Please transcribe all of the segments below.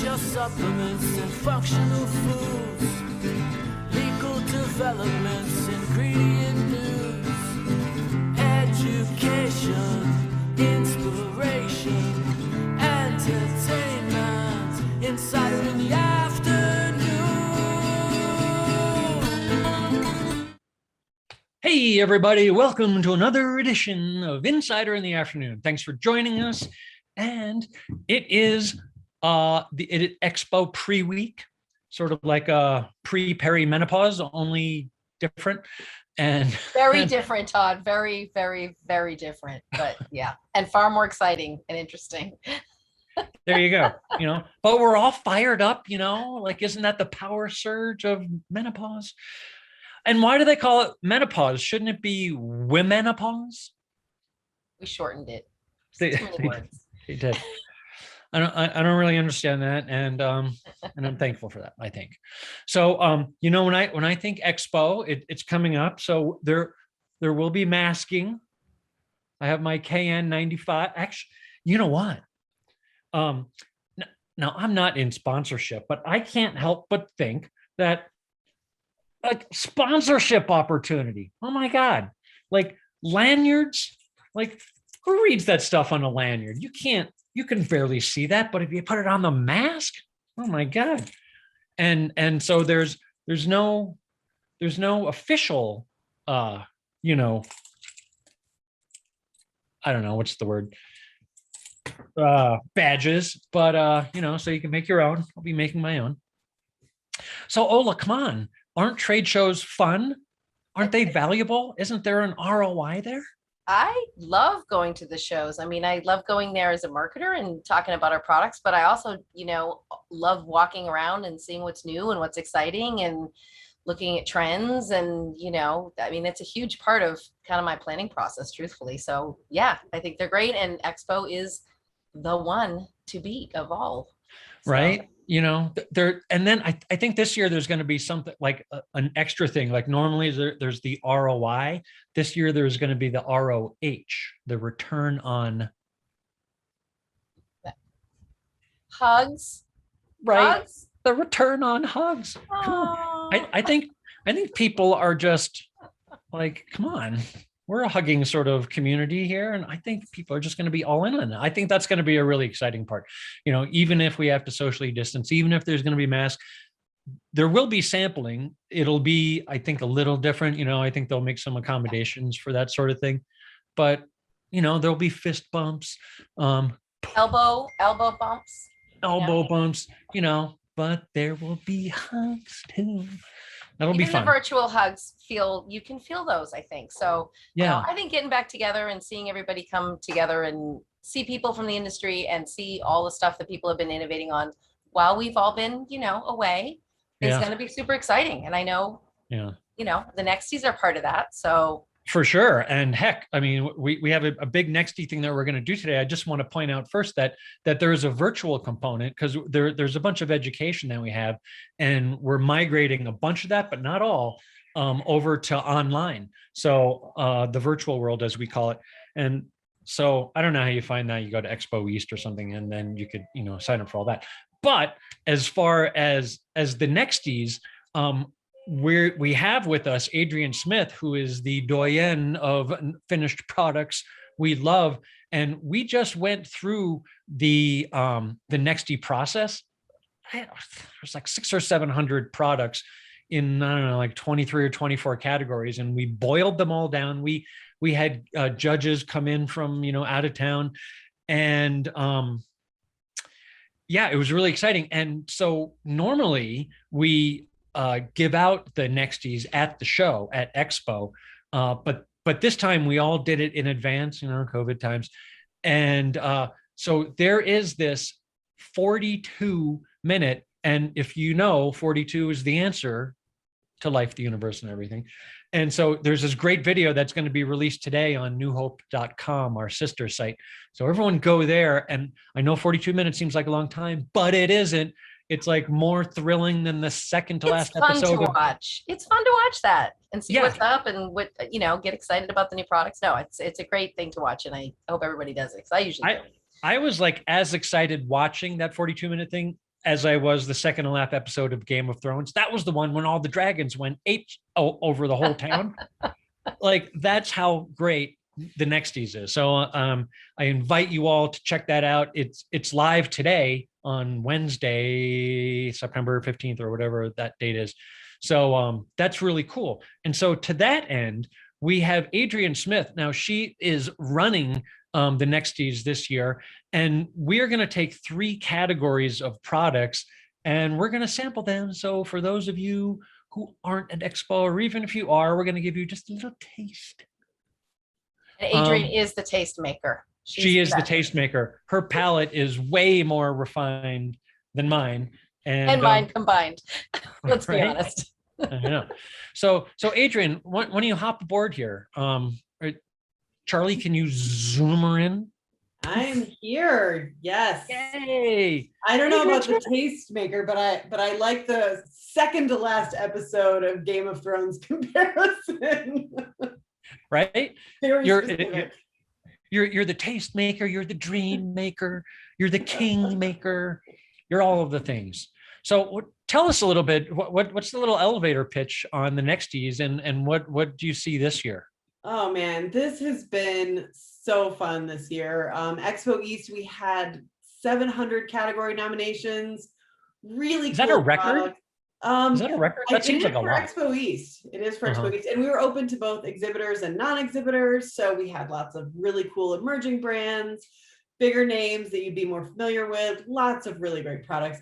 your supplements and functional foods, legal developments, ingredient news, education, inspiration, entertainment, insider in the afternoon. Hey everybody, welcome to another edition of Insider in the Afternoon. Thanks for joining us. And it is the Expo pre-week, sort of like a pre-perimenopause, only different. And very different, Todd. Very, very, very different. But yeah, and far more exciting and interesting. There you go. But we're all fired up, like, isn't that the power surge of menopause? And why do they call it menopause? Shouldn't it be womenopause? We shortened it. They did. I don't really understand that, and I'm thankful for that, I think. So when I think Expo, it's coming up. So there will be masking. I have my KN95. Actually, you know what? Now I'm not in sponsorship, but I can't help but think that, like, sponsorship opportunity. Oh my God. Like lanyards, like who reads that stuff on a lanyard? You can barely see that, but if you put it on the mask, oh my God. And so there's no official, I don't know, what's the word? Badges, but so you can make your own. I'll be making my own. So Ola, come on. Aren't trade shows fun? Aren't they valuable? Isn't there an ROI there? I love going to the shows. I mean, I love going there as a marketer and talking about our products, but I also, love walking around and seeing what's new and what's exciting and looking at trends. And, I mean, it's a huge part of kind of my planning process, truthfully. So yeah, I think they're great. And Expo is the one to beat of all. So. Right. There, and then I think this year there's going to be something like an extra thing. Like normally there's the ROI. This year there's going to be the ROH, the return on hugs. Right. Hugs? The return on hugs. Come on. I think people are just like, come on. We're a hugging sort of community here. And I think people are just going to be all in on it. I think that's going to be a really exciting part. Even if we have to socially distance, even if there's going to be masks, there will be sampling. It'll be, I think, a little different. I think they'll make some accommodations for that sort of thing. But, there'll be fist bumps. Elbow bumps. Bumps, but there will be hugs too. That'll be fun. The virtual hugs you can feel those, I think. So yeah, I think getting back together and seeing everybody come together and see people from the industry and see all the stuff that people have been innovating on while we've all been, away is going to be super exciting. And I know, the Nexties are part of that. So for sure. And heck, I mean, we have a big Nexty thing that we're going to do today. I just want to point out first that there is a virtual component because there's a bunch of education that we have, and we're migrating a bunch of that, but not all, over to online. So the virtual world, as we call it. And so I don't know how you find that. You go to Expo East or something, and then you could, sign up for all that. But as far as the Nexties, we have with us Adrian Smith, who is the doyen of finished products we love, and we just went through the Nexty process. There's like 600 or 700 products in, I don't know, like 23 or 24 categories, and we boiled them all down. We had judges come in from out of town, and yeah, it was really exciting. And so normally we give out the Nexties at the show at Expo, but this time we all did it in advance, COVID times, and so there is this 42-minute, and if 42 is the answer to life, the universe, and everything. And so there's this great video that's going to be released today on newhope.com, our sister site. So everyone go there. And I know 42 minutes seems like a long time, but it isn't. It's like more thrilling than the second to last episode. It's fun to watch. It's fun to watch that and see what's up and what, get excited about the new products. No, it's a great thing to watch, and I hope everybody does it because I usually do. I was like as excited watching that 42-minute thing as I was the second to last episode of Game of Thrones. That was the one when all the dragons went ape over the whole town. Like, that's how great the Nexties is. So I invite you all to check that out. It's live today on Wednesday, September 15th or whatever that date is. So that's really cool. And so to that end, we have Adrian Smith. Now she is running the Nexties this year, and we are going to take 3 categories of products and we're going to sample them. So for those of you who aren't at Expo, or even if you are, we're going to give you just a little taste. And Adrian is the taste maker. She is the tastemaker. Her palate is way more refined than mine. And mine combined. Let's be right? honest. I know. So Adrian, why don't you hop aboard here? Charlie, can you zoom her in? I'm here. Yes. Yay! I don't know about the tastemaker, but I like the second to last episode of Game of Thrones comparison. Right? Very You're specific. the tastemaker, you're the dream maker, you're the king maker, you're all of the things. So tell us a little bit, what's the little elevator pitch on the Nexties, and what do you see this year? Oh man, this has been so fun this year. Expo East, we had 700 category nominations. Really Is cool that a record? products. Is that a record? That seems like a lot. Expo East. It is for Expo East. And we were open to both exhibitors and non-exhibitors. So we had lots of really cool emerging brands, bigger names that you'd be more familiar with, lots of really great products.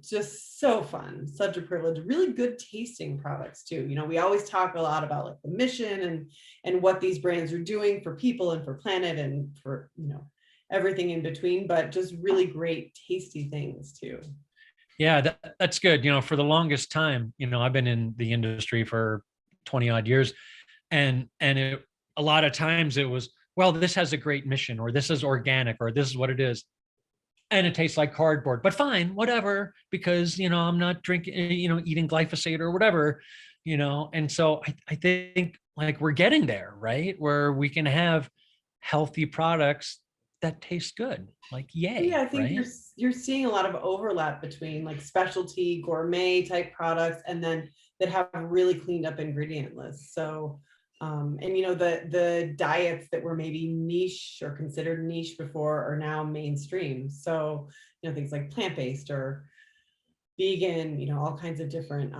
Just so fun, such a privilege, really good tasting products too. We always talk a lot about like the mission and what these brands are doing for people and for planet and for, everything in between, but just really great tasty things too. Yeah, that's good. For the longest time, I've been in the industry for 20 odd years, and a lot of times it was, well, this has a great mission, or this is organic, or this is what it is. And it tastes like cardboard, but fine, whatever, because, I'm not drinking, eating glyphosate or whatever, and so I think like we're getting there, right? Where we can have healthy products that taste good, like yay. Yeah, I think right? you're seeing a lot of overlap between like specialty gourmet type products and then that have really cleaned up ingredient lists. So the diets that were maybe niche or considered niche before are now mainstream. So things like plant-based or vegan, all kinds of different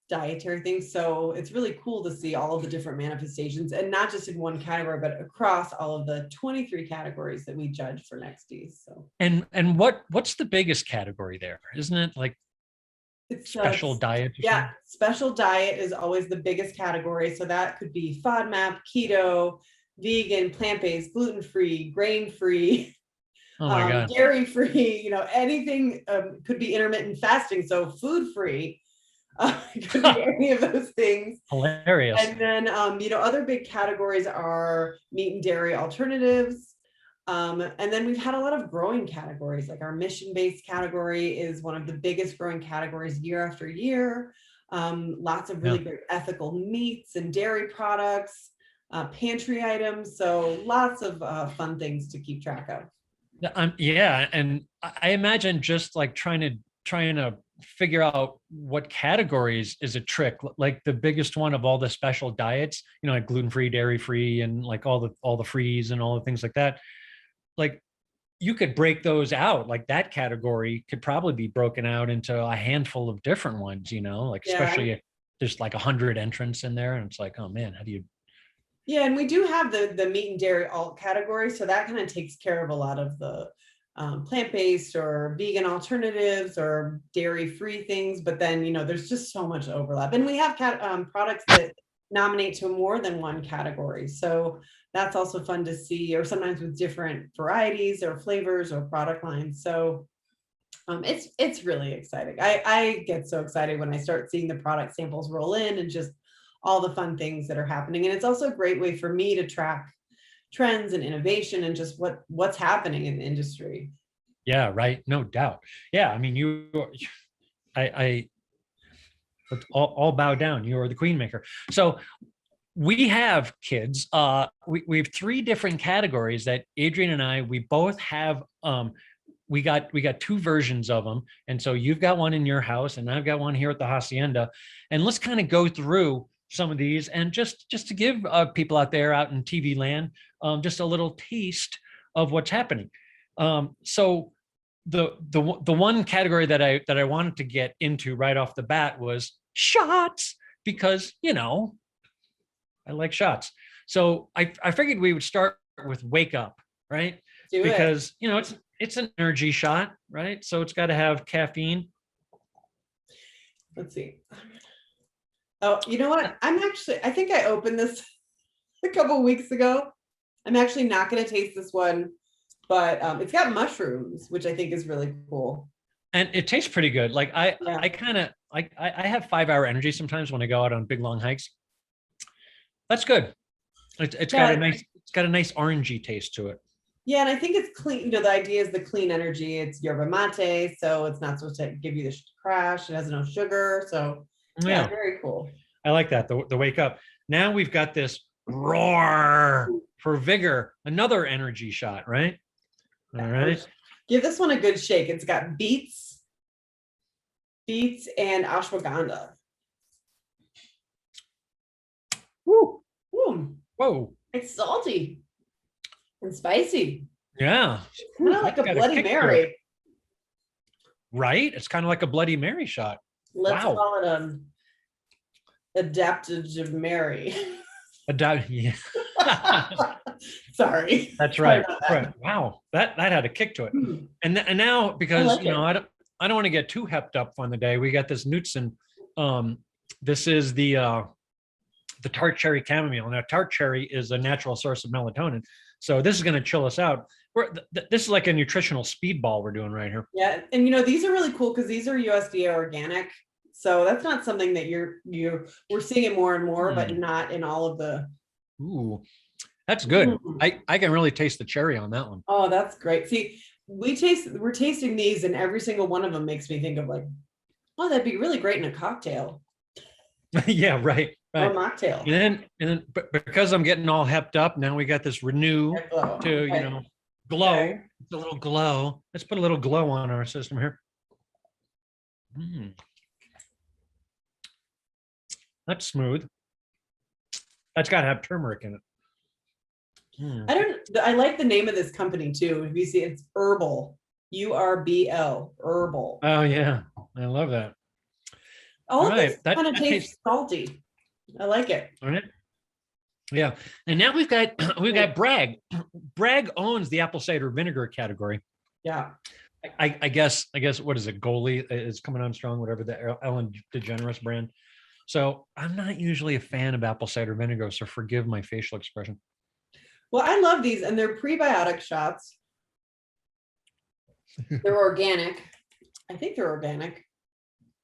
dietary things. So it's really cool to see all of the different manifestations, and not just in one category, but across all of the 23 categories that we judge for Nexties. So and what's the biggest category there? Isn't it like it's special diet? Yeah, special diet is always the biggest category. So that could be FODMAP, keto, vegan, plant-based, gluten-free, grain-free, Oh my God. dairy-free, anything. Could be intermittent fasting, so food-free. It could be any of those things. Hilarious. And then, other big categories are meat and dairy alternatives. And then we've had a lot of growing categories, like our mission-based category is one of the biggest growing categories year after year. Lots of really great ethical meats and dairy products, pantry items. So lots of fun things to keep track of. Yeah. And I imagine just like trying to figure out what categories is a trick. Like the biggest one of all the special diets, like gluten-free, dairy-free, and like all the frees and all the things like that. Like you could break those out. Like that category could probably be broken out into a handful of different ones, especially if there's like 100 entrants in there, and it's like, oh man, how do you? Yeah, and we do have the meat and dairy alt category, so that kind of takes care of a lot of the plant-based or vegan alternatives or dairy-free things. But then, there's just so much overlap, and we have products that nominate to more than one category. So that's also fun to see, or sometimes with different varieties or flavors or product lines. So it's really exciting. I get so excited when I start seeing the product samples roll in and just all the fun things that are happening. And it's also a great way for me to track trends and innovation and just what's happening in the industry. Yeah, right. No doubt. Yeah. I mean, I all bow down. You are the queen maker. So we have kids. We have 3 different categories that Adrian and I, we both have we got two versions of them. And so you've got one in your house and I've got one here at the Hacienda. And let's kind of go through some of these and just to give people out there out in TV land just a little taste of what's happening. So the one category that I wanted to get into right off the bat was shots, because I like shots. So I figured we would start with Wake Up, right? Do Because it's an energy shot, right? So it's got to have caffeine. Let's see. Oh, you know what? I think I opened this a couple of weeks ago. I'm actually not going to taste this one, but it's got mushrooms, which I think is really cool. And it tastes pretty good. Like I have 5-hour energy sometimes when I go out on big long hikes. That's good. It's got a nice orangey taste to it. Yeah, and I think it's clean. The idea is the clean energy. It's yerba mate, so it's not supposed to give you the crash. It has no sugar, so yeah, very cool. I like that. The Wake Up. Now we've got this Roar for Vigor, another energy shot, right? All right. Give this one a good shake. It's got beets and ashwagandha. Woo! Woo! Whoa! It's salty and spicy. Yeah. Kind of like a Bloody Mary. Right? It's kind of like a Bloody Mary shot. Let's call it an adaptive Mary. Yeah. Sorry. That's right. Right. Wow. That had a kick to it. And now, because I don't want to get too hepped up on the day, we got this Nutsen. This is the tart cherry chamomile. Now, tart cherry is a natural source of melatonin. So this is going to chill us out. This is like a nutritional speedball we're doing right here. Yeah. And these are really cool because these are USDA organic. So that's not something that we're seeing it more and more, but not in all of the. Ooh, that's good. I can really taste the cherry on that one. Oh, that's great. See, we're tasting these and every single one of them makes me think of like, oh, that'd be really great in a cocktail. Yeah, right. Or a mocktail. And then because I'm getting all hepped up, now we got this Renew to, glow. Okay. It's a little glow. Let's put a little glow on our system here. That's smooth. That's got to have turmeric in it. I like the name of this company too. If you see, it's Herbal, URBL, Herbal. Oh yeah, I love that. All of this kind of tastes salty. I like it. All right. Yeah, and now we've got Bragg. Bragg owns the apple cider vinegar category. Yeah. I guess what is it? Goalie is coming on strong. Whatever, the Ellen DeGeneres brand. So I'm not usually a fan of apple cider vinegar, so forgive my facial expression. Well, I love these, and they're prebiotic shots. They're organic. I think they're organic.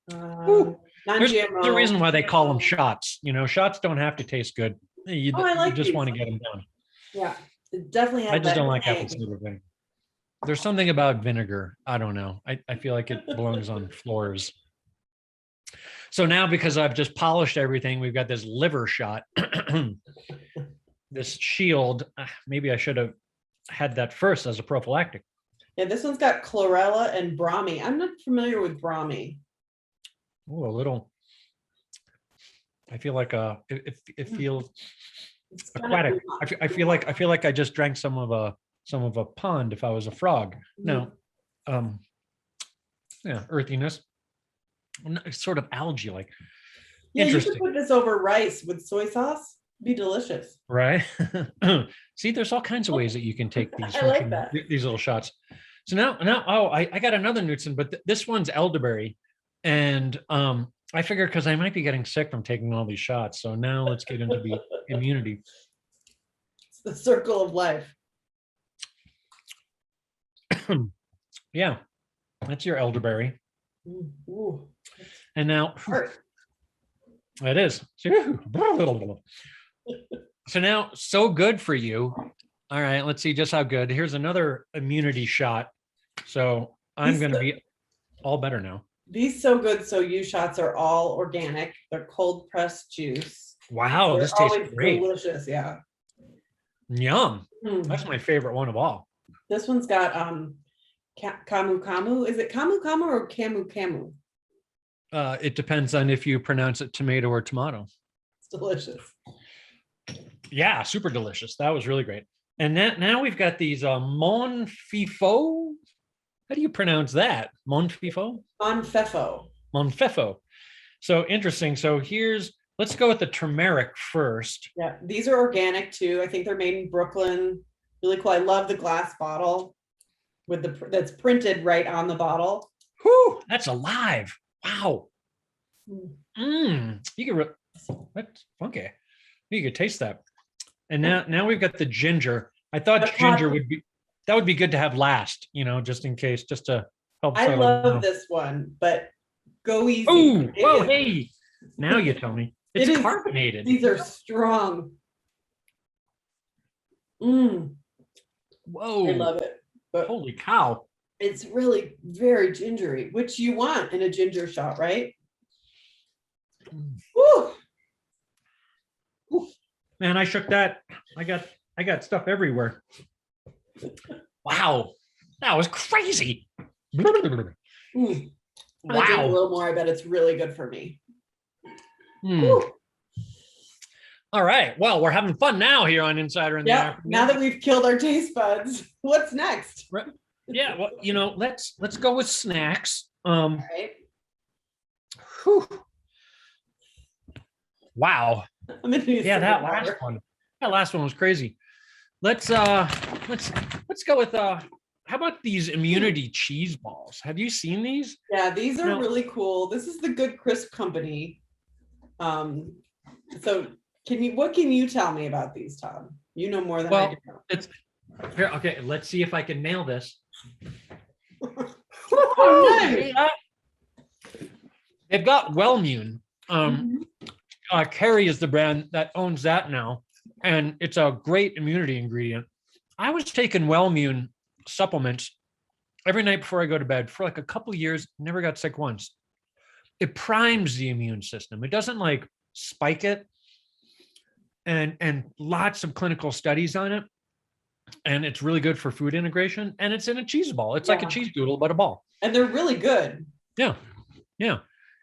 There's the reason why they call them shots. Shots don't have to taste good. You just want to get them done. Yeah, it definitely has. I just don't like apple cider vinegar. There's something about vinegar. I don't know. I feel like it belongs on floors. So now, because I've just polished everything, we've got this liver shot, this shield. Maybe I should have had that first as a prophylactic. Yeah, this one's got chlorella and brahmi. I'm not familiar with brahmi. Oh, a little. I feel like it feels aquatic. I feel like I just drank some of a pond if I was a frog. No, yeah, earthiness. Sort of algae like. Yeah, you could put this over rice with soy sauce. Be delicious. Right. See, there's all kinds of ways that you can take these. I like that. These little shots. So now, I got another Nutsen, but this one's elderberry, and I figure because I might be getting sick from taking all these shots. So now let's get into the immunity. It's the circle of life. Yeah, that's your elderberry. Ooh. And now it is. So now, so good for you. All right, let's see just how good. Here's another immunity shot. So I'm going to be all better now. These So Good So You shots are all organic. They're cold pressed juice. Wow, this tastes great. Delicious, yeah. Yum. That's my favorite one of all. This one's got Camu camu. Is it camu camu or camu camu? It depends on if you pronounce it tomato or tomato. It's delicious. Yeah, super delicious. That was really great. And now we've got these mon fifo. How do you pronounce that? Mon fifo? Monfeffo. Monfeffo. So interesting. So let's go with the turmeric first. Yeah, these are organic too. I think they're made in Brooklyn. Really cool. I love the glass bottle with that's printed right on the bottle. Whew, that's alive. Wow. Mm. That's funky. You could taste that. And now we've got the ginger. I thought That's ginger hot. would be good to have last, just in case, just to help. I love this one, but go easy. Oh, whoa, hey. Now you tell me. It's carbonated. These are strong. Whoa. I love it. But holy cow. It's really very gingery, which you want in a ginger shot, right? Woo. Man, I shook that. I got stuff everywhere. Wow. That was crazy. Mm. Wow. I'll drink a little more. I bet it's really good for me. All right. Well, we're having fun now here on Insider in the Afternoon. Now that we've killed our taste buds, what's next? Yeah. Well, let's go with snacks. Right. Whew. Wow. Yeah, that last one was crazy. Let's go with how about these immunity cheese balls? Have you seen these? Yeah, these are really cool. This is the Good Crisp Company. So what can you tell me about these, Todd? You know more than I do. It's here. Okay, let's see if I can nail this. Oh, nice. They've got Wellmune. Carrie is the brand that owns that now, and it's a great immunity ingredient. I was taking Wellmune supplements every night before I go to bed for like a couple of years, never got sick once. It primes the immune system. It doesn't like spike it, and lots of clinical studies on it. And it's really good for food integration, and it's in a cheese ball. It's like a cheese doodle, but a ball. And they're really good. Yeah.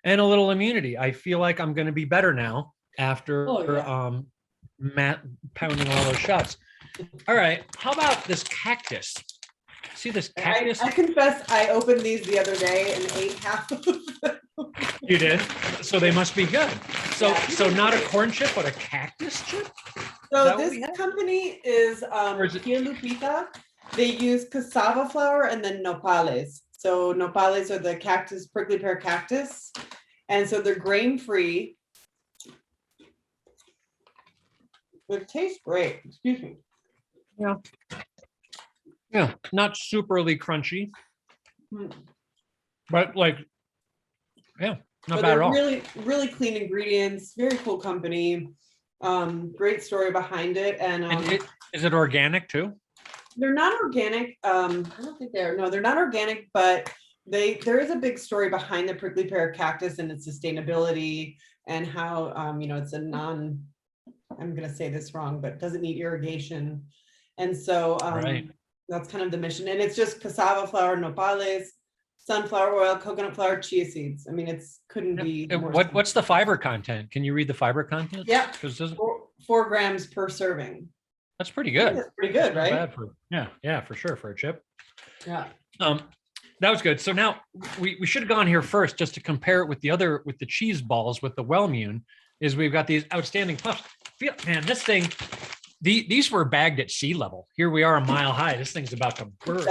And a little immunity. I feel like I'm going to be better now after Matt pounding all those shots. All right. How about this cactus? See this cactus? I confess I opened these the other day and ate half of them. You did? So they must be good. So not a corn chip, but a cactus chip? So this company is Tia Lupita. They use cassava flour and then nopales. So nopales are the prickly pear cactus. And so they're grain-free. It tastes great. Excuse me. Yeah, not superly crunchy. But not bad at all. Really, really clean ingredients. Very cool company. Great story behind it. And is it organic too? They're not organic. I don't think they're not organic, but there is a big story behind the prickly pear cactus and its sustainability and how it's I'm gonna say this wrong, but doesn't need irrigation. And so that's kind of the mission. And it's just cassava flour, nopales, sunflower oil, coconut flour, chia seeds. I mean, couldn't be more. What's the fiber content? Can you read the fiber content? Yeah, 4 grams per serving. That's pretty good. That's pretty good, right? Yeah, for sure, for a chip. Yeah. That was good. So now we should have gone here first just to compare it with the cheese balls with the Wellmune. Is we've got these outstanding puffs. Man, this thing, these were bagged at sea level. Here we are a mile high. This thing's about to burst.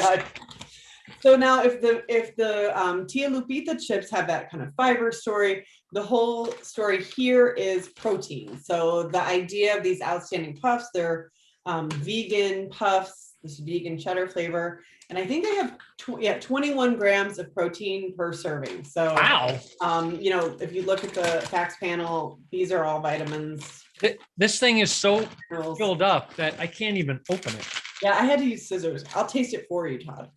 So now if the Tia Lupita chips have that kind of fiber story, the whole story here is protein. So the idea of these outstanding puffs, they're vegan puffs, this vegan cheddar flavor. And I think they have 21 grams of protein per serving. So, wow. If you look at the facts panel, these are all vitamins. This thing is so filled up that I can't even open it. Yeah, I had to use scissors. I'll taste it for you, Todd.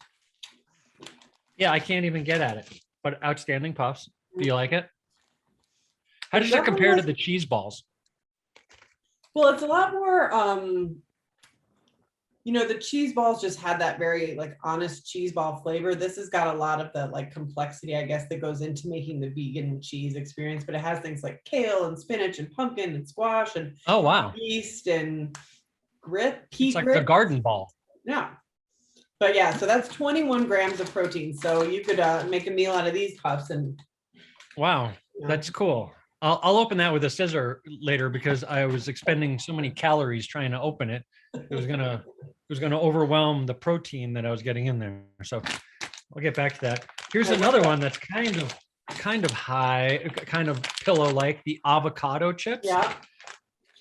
Yeah, I can't even get at it. But outstanding puffs. Do you like it? How does it compare to the cheese balls? Well, it's a lot more, the cheese balls just had that very like honest cheese ball flavor. This has got a lot of the like complexity, I guess, that goes into making the vegan cheese experience, but it has things like kale and spinach and pumpkin and squash and Oh, wow. yeast and pea It's like grit. the garden ball. Yeah. But yeah, so that's 21 grams of protein. So you could make a meal out of these puffs and Wow, Yeah. that's cool. I'll open that with a scissor later because I was expending so many calories trying to open it. It was gonna overwhelm the protein that I was getting in there. So I'll get back to that. Here's another one that's kind of high, kind of pillow-like, the avocado chips. yeah.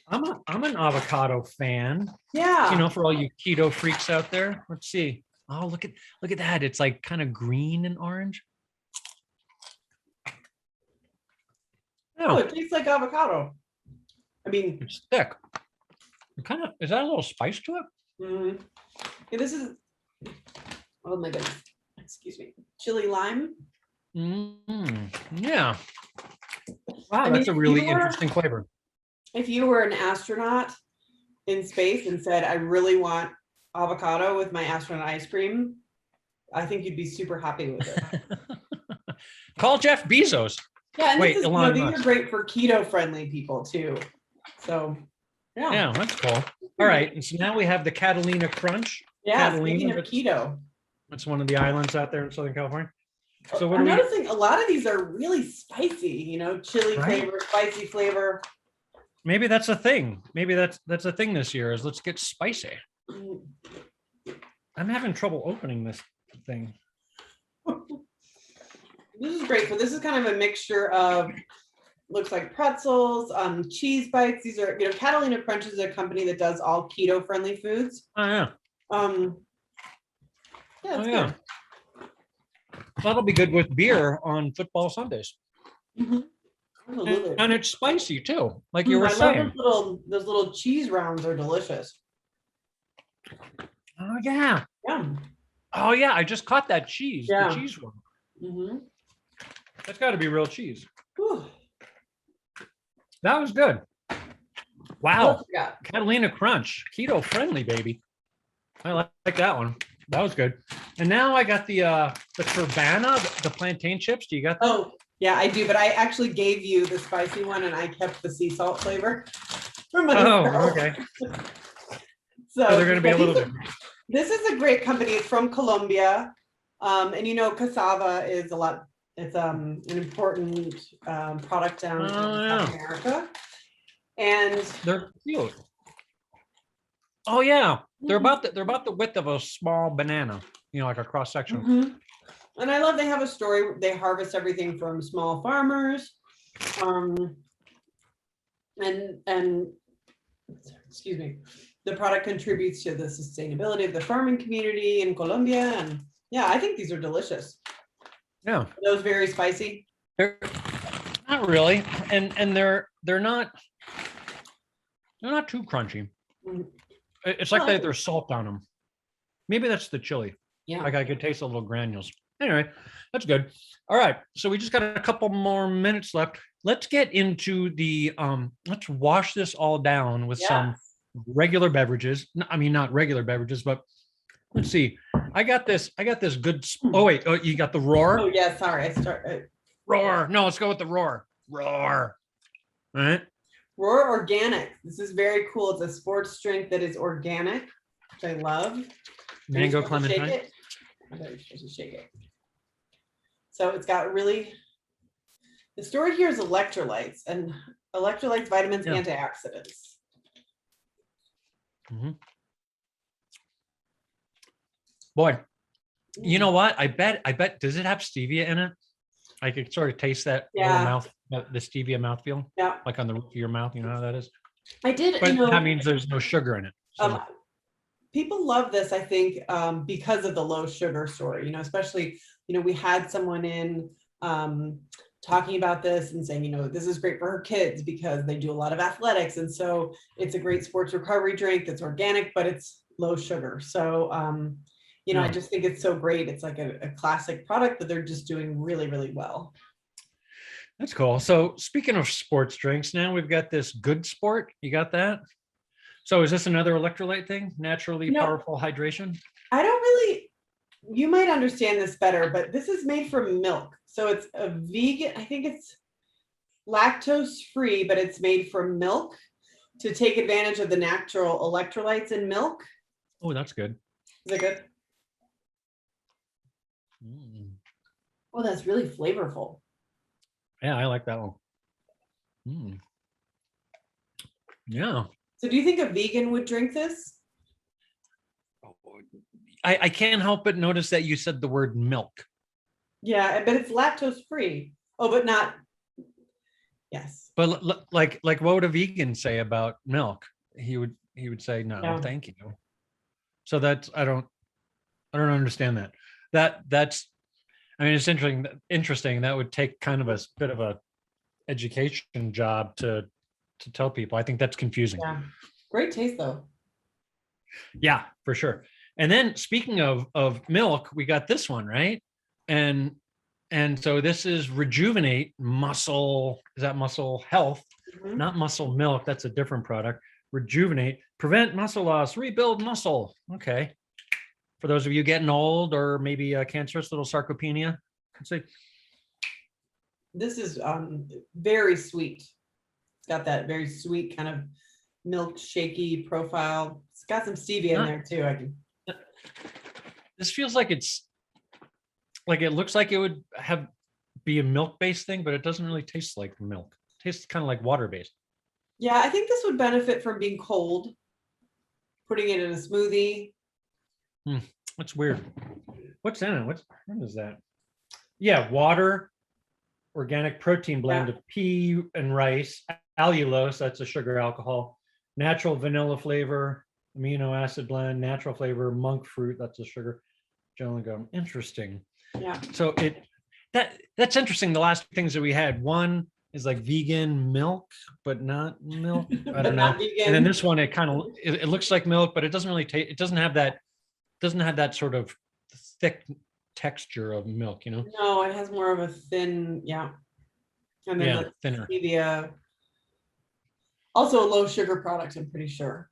I'm an avocado fan. Yeah. For all you keto freaks out there. Let's see. Oh, look at that. It's like kind of green and orange. Oh, it tastes like avocado. I mean, It's thick. Is that a little spice to it? mhm. Yeah, this is, oh my goodness, excuse me, chili lime. Yeah. Wow, I mean, that's a if really you were- interesting flavor. If you were an astronaut in space and said, I really want avocado with my astronaut ice cream, I think you'd be super happy with it. Call Jeff Bezos. Yeah, and Wait, this is, Elon these Musk. are great for keto friendly people too. So, yeah. Yeah, that's cool. All right, and so now we have the Catalina Crunch. Yeah, Catalina, speaking of that's- keto. That's one of the islands out there in Southern California. So what I'm do we? noticing a lot of these are really spicy, chili Right? flavor, spicy flavor. Maybe that's a thing. Maybe that's a thing this year is let's get spicy. Mm. I'm having trouble opening this thing. This is great. So this is kind of a mixture of, looks like pretzels, cheese bites. These are, Catalina Crunch is a company that does all keto friendly foods. Oh yeah. Yeah, it's Yeah. That'll be good with beer on football Sundays. good. Mhm. Absolutely. And it's spicy too, like you were I love saying. those little cheese rounds are delicious. Oh yeah. Yum. Oh yeah. I just caught that cheese. Yeah. The cheese one. Mm-hmm. That's got to be real cheese. Whew. That was good. What Wow. else we got? Catalina Crunch, keto friendly, baby. I like that one. That was good. And now I got the turbana, the plantain chips. Do you got that? Oh, yeah, I do. But I actually gave you the spicy one and I kept the sea salt flavor. For myself. Oh, okay. So So they're going to be a yeah, little these are- different. This is a great company. It's from Colombia. And cassava is it's an important product down in South America. And They're cute. Oh yeah, they're about the width of a small banana. Like a cross section. mhm. And I love they have a story. They harvest everything from small farmers. And excuse me, the product contributes to the sustainability of the farming community in Colombia. And yeah, I think these are delicious. Yeah, Are those very spicy? they're not really, and they're not too crunchy. Mm. It's like Well, there's salt on them. Maybe that's the chili. Yeah. Like I could taste the little granules. Anyway, that's good. All right, so we just got a couple more minutes left. Let's get into the let's wash this all down with some regular beverages. I mean, not regular beverages, but let's see. I got this good. Oh wait, you got the roar. Oh yeah, sorry. I Roar. No, let's go with the roar. Roar. All right. Roar Organic. This is very cool. It's a sports drink that is organic, which I love. Mango Are you supposed to shake clementine. it? I thought you were supposed to shake it. So it's got really, the story here is electrolytes, vitamins, Yeah. antioxidants. Boy, you know what? I bet. Does it have stevia in it? I could sort of taste that little Yeah. mouth, the stevia mouthfeel, Yeah, like on the roof of your mouth. You know how that is. I did. But that means there's no sugar in it. So, People love this, I think, because of the low sugar story, especially, we had someone in talking about this and saying, this is great for her kids because they do a lot of athletics. And so it's a great sports recovery drink that's organic, but it's low sugar. So, I just think it's so great. It's like a classic product that they're just doing really, really well. that's cool. So speaking of sports drinks, now we've got this Good Sport. You got that? So is this another electrolyte thing? Naturally No. powerful hydration? I don't really, you might understand this better, but this is made from milk. So it's a vegan, I think it's lactose free, but it's made from milk to take advantage of the natural electrolytes in milk. Oh, that's good. Is it good? Mm. Oh, that's really flavorful. Yeah, I like that one. Mm. Yeah. So do you think a vegan would drink this? I can't help but notice that you said the word milk. Yeah, but it's lactose free. Oh, but not. Yes. But like what would a vegan say about milk? He would say no, No. thank you. So that's I don't understand that. That's I mean it's interesting. That would take kind of a bit of a education job to tell people. I think that's confusing. Yeah. Great taste though. Yeah, for sure. And then speaking of milk, we got this one, right? And so this is Rejuvenate Muscle. Is that muscle health? Mhm. Not muscle milk. That's a different product. Rejuvenate, prevent muscle loss, rebuild muscle. Okay. For those of you getting old or maybe cancerous little sarcopenia, let's see. This is very sweet. It's got that very sweet kind of milk shaky profile. It's got some stevia in there too. I can. This feels like it's like it looks like it would be a milk-based thing, but it doesn't really taste like milk. It tastes kind of like water-based. Yeah, I think this would benefit from being cold. Putting it in a smoothie. That's weird. What's in it? What is that? Yeah, water, organic protein blend of pea and rice, allulose, that's a sugar alcohol, natural vanilla flavor, amino acid blend, natural flavor, monk fruit, that's a sugar, gel and gum. Interesting. Yeah. So that's interesting. The last things that we had, one is like vegan milk, but not milk. I don't know. And then this one, it looks like milk, but it doesn't really taste. It doesn't have that sort of thick texture of milk, you know. No, it has more of a thin, yeah. And then the thinner. stevia. Also a low sugar product, I'm pretty sure.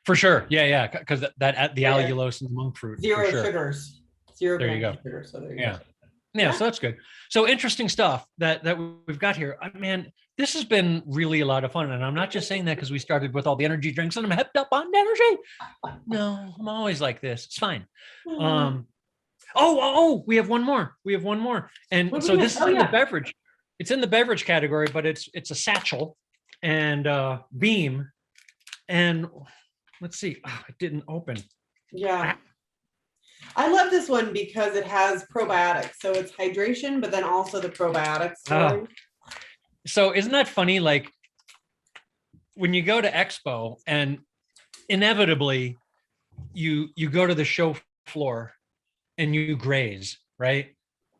For sure. Yeah. Because the allulose and the monk fruit. Zero sure. sugars. Zero there you go. sugar. So there you go. go. Yeah, so that's good. So interesting stuff that we've got here. Man, this has been really a lot of fun. And I'm not just saying that because we started with all the energy drinks and I'm hepped up on energy. No, I'm always like this. It's fine. We have one more. And so this is in the beverage. It's in the beverage category, but it's a satchel and Beam. And let's see. It didn't open. Yeah. I love this one because it has probiotics. So it's hydration, but then also the probiotics. So isn't that funny? Like when you go to Expo and inevitably you go to the show floor and you graze, right?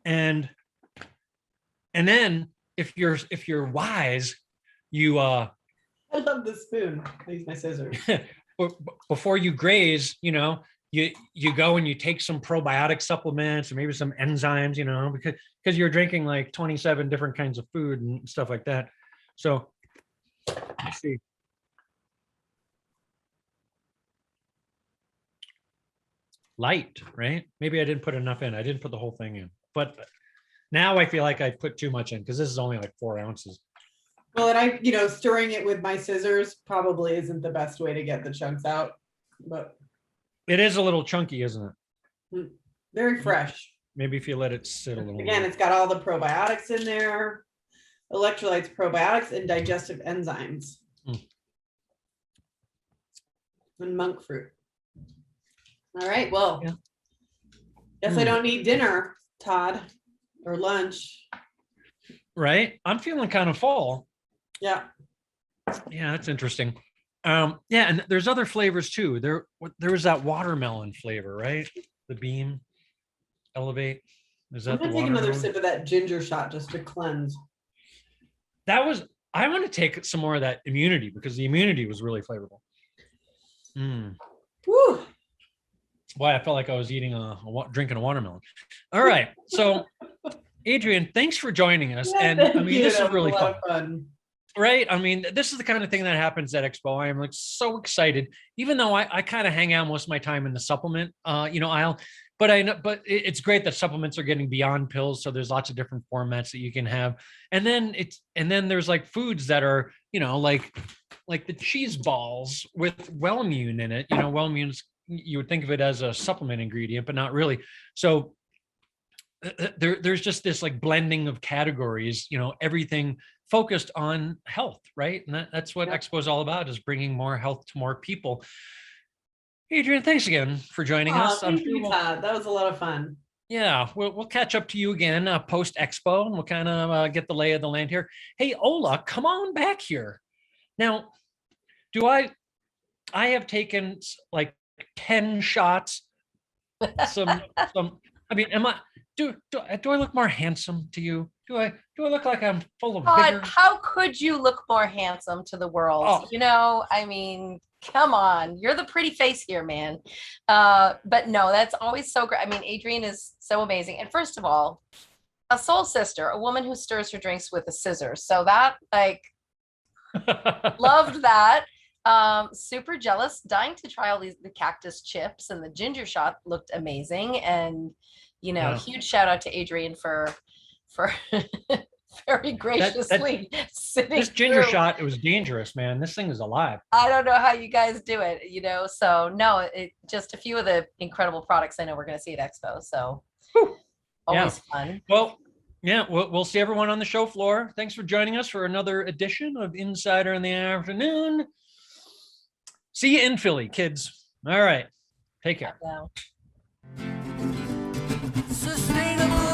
And then if you're wise, you I love the spoon. I use my scissors. Before you graze, you know, you go and you take some probiotic supplements or maybe some enzymes, you know, because you're drinking like 27 different kinds of food and stuff like that. So let's see. Light, right? Maybe I didn't put enough in. I didn't put the whole thing in, but now I feel like I put too much in because this is only like 4 ounces. Well, and stirring it with my scissors probably isn't the best way to get the chunks out, but it is a little chunky, isn't it? Very fresh. Maybe if you let it sit a little. Again, it's got all the probiotics in there, electrolytes, probiotics, and digestive enzymes. And monk fruit. All right, well, guess I don't need dinner, Todd, or lunch. Right? I'm feeling kind of full. Yeah. Yeah, that's interesting. And there's other flavors too. There was that watermelon flavor, right? The Beam, Elevate. Is that I'm gonna take another sip of that ginger shot just to cleanse. I want to take some more of that immunity because the immunity was really flavorful. Woo. Why I felt like I was eating drinking a watermelon. All right, so Adrian, thanks for joining us. Yeah, and I mean, this is really a lot fun. of fun. Right. I mean, this is the kind of thing that happens at Expo. I am like so excited, even though I kind of hang out most of my time in the supplement, aisle. But I know, but it's great that supplements are getting beyond pills. So there's lots of different formats that you can have. And then there's like foods that are, like the cheese balls with Wellmune in it. Wellmune's, you would think of it as a supplement ingredient, but not really. So there's just this like blending of categories, everything focused on health, right? And that's what Expo is all about, is bringing more health to more people. Adrian, thanks again for joining us. Thank you, Todd. That was a lot of fun. Yeah, we'll catch up to you again post Expo, and we'll kind of get the lay of the land here. Hey, Ola, come on back here. Now, I have taken like 10 shots. Some. I mean, do I look more handsome to you? Do I look like I'm full of vigor? How could you look more handsome to the world? Oh. I mean, come on, you're the pretty face here, man. But no, that's always so great. I mean, Adrian is so amazing. And first of all, a soul sister, a woman who stirs her drinks with a scissor. So that, like, loved that. Super jealous, dying to try all the cactus chips, and the ginger shot looked amazing. And huge shout out to Adrian for very graciously sitting this ginger through. shot, it was dangerous, man. This thing is alive. I don't know how you guys do it, so no, just a few of the incredible products I know we're going to see at Expo. So always fun. Well, yeah, we'll see everyone on the show floor. Thanks for joining us for another edition of Insider in the Afternoon. See you in Philly, kids. All right. Take care. Sustainable